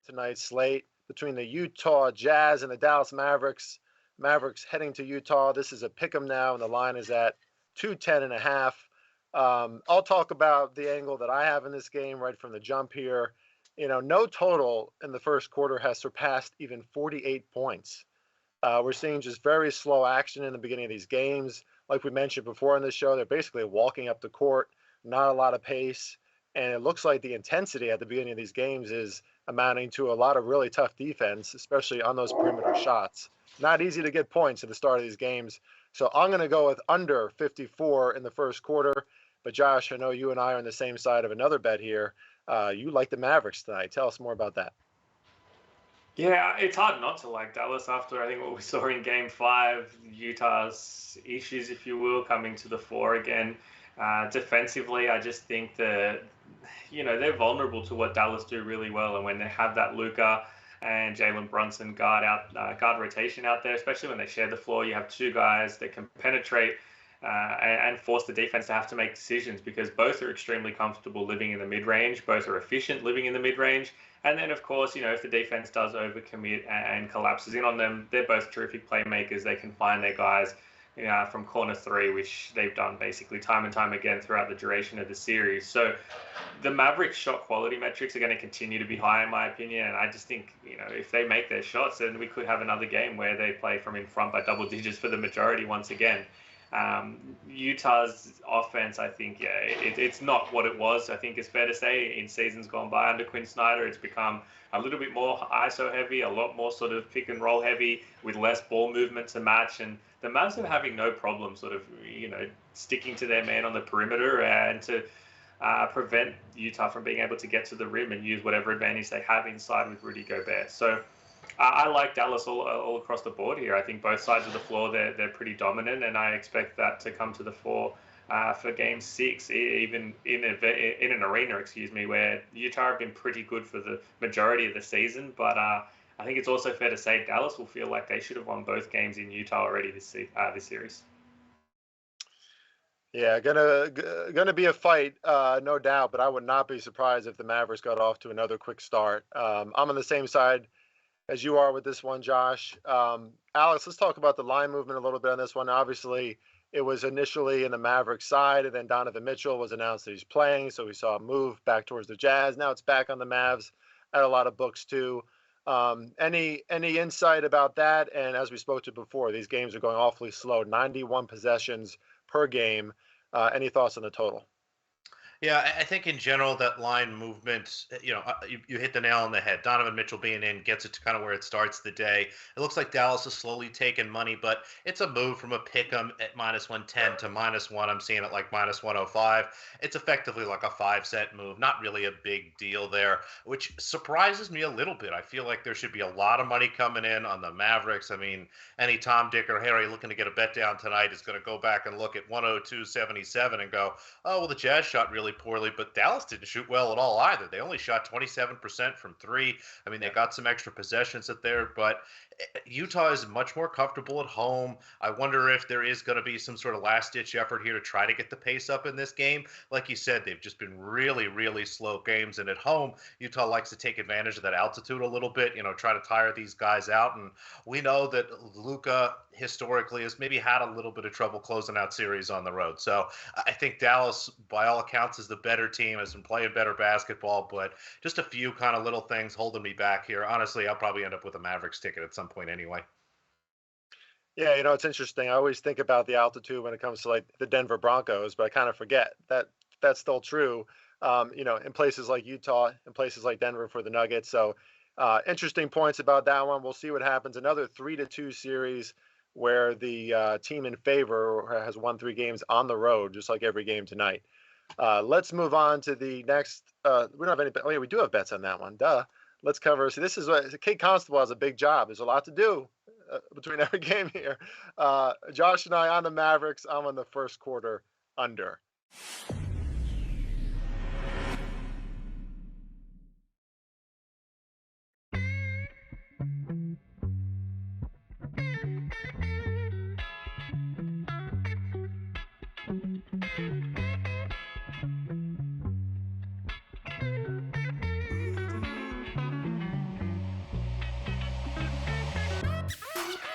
tonight's slate between the Utah Jazz and the Dallas Mavericks. Mavericks heading to Utah. This is a pick 'em now, and the line is at 210.5. I'll talk about the angle that I have in this game right from the jump here. No total in the first quarter has surpassed even 48 points. We're seeing just very slow action in the beginning of these games. Like we mentioned before in the show, they're basically walking up the court, not a lot of pace. And it looks like the intensity at the beginning of these games is amounting to a lot of really tough defense, especially on those perimeter shots. Not easy to get points at the start of these games. So I'm going to go with under 54 in the first quarter. But Josh, I know you and I are on the same side of another bet here. You like the Mavericks tonight. Tell us more about that. Yeah, it's hard not to like Dallas after I think what we saw in Game 5, Utah's issues, if you will, coming to the fore again. Defensively, I just think that, they're vulnerable to what Dallas do really well. And when they have that Luka and Jalen Brunson guard rotation out there, especially when they share the floor, you have two guys that can penetrate and force the defense to have to make decisions, because both are extremely comfortable living in the mid-range. Both are efficient living in the mid-range. And then, of course, if the defense does overcommit and collapses in on them, they're both terrific playmakers. They can find their guys from corner three, which they've done basically time and time again throughout the duration of the series. So the Mavericks shot quality metrics are going to continue to be high, in my opinion. And I just think, if they make their shots, then we could have another game where they play from in front by double digits for the majority once again. Utah's offense, I think, it's not what it was. I think it's fair to say in seasons gone by under Quinn Snyder, it's become a little bit more ISO heavy, a lot more sort of pick and roll heavy with less ball movement to match. And the Mavs are having no problem sort of, sticking to their man on the perimeter and to prevent Utah from being able to get to the rim and use whatever advantage they have inside with Rudy Gobert. So I like Dallas all across the board here. I think both sides of the floor, they're pretty dominant, and I expect that to come to the fore for Game 6, even in an arena, where Utah have been pretty good for the majority of the season. But I think it's also fair to say Dallas will feel like they should have won both games in Utah already this series. Yeah, gonna be a fight, no doubt. But I would not be surprised if the Mavericks got off to another quick start. I'm on the same side as you are with this one, Josh. Alex, let's talk about the line movement a little bit on this one. Obviously, it was initially in the Mavericks side, and then Donovan Mitchell was announced that he's playing, so we saw a move back towards the Jazz. Now it's back on the Mavs at a lot of books too. Any insight about that? And as we spoke to before, these games are going awfully slow, 91 possessions per game. Any thoughts on the total? Yeah, I think in general that line movement, you hit the nail on the head. Donovan Mitchell being in gets it to kind of where it starts the day. It looks like Dallas is slowly taking money, but it's a move from a pick 'em at -110 to -1. I'm seeing it like -105. It's effectively like a 5-cent move. Not really a big deal there, which surprises me a little bit. I feel like there should be a lot of money coming in on the Mavericks. I mean, any Tom, Dick, or Harry looking to get a bet down tonight is going to go back and look at 102.77 and go, oh, well, the Jazz shot really poorly, but Dallas didn't shoot well at all either. They only shot 27% from three. I mean, they got some extra possessions at there, but Utah is much more comfortable at home. I wonder if there is going to be some sort of last-ditch effort here to try to get the pace up in this game. Like you said, they've just been really, really slow games, and at home, Utah likes to take advantage of that altitude a little bit, try to tire these guys out, and we know that Luka historically has maybe had a little bit of trouble closing out series on the road. So I think Dallas, by all accounts, is the better team, has been playing better basketball, but just a few kind of little things holding me back here. Honestly, I'll probably end up with a Mavericks ticket at some point anyway. Yeah, it's interesting. I always think about the altitude when it comes to like the Denver Broncos, but I kind of forget that that's still true. In places like Utah, in places like Denver for the Nuggets. So interesting points about that one. We'll see what happens. Another 3-2 series where the team in favor has won 3 games on the road, just like every game tonight. Let's move on to the next. We don't have any. Oh yeah, we do have bets on that one. Duh. Let's cover. See, this is what Kate Constable has a big job. There's a lot to do between every game here. Josh and I on the Mavericks. I'm on the first quarter under.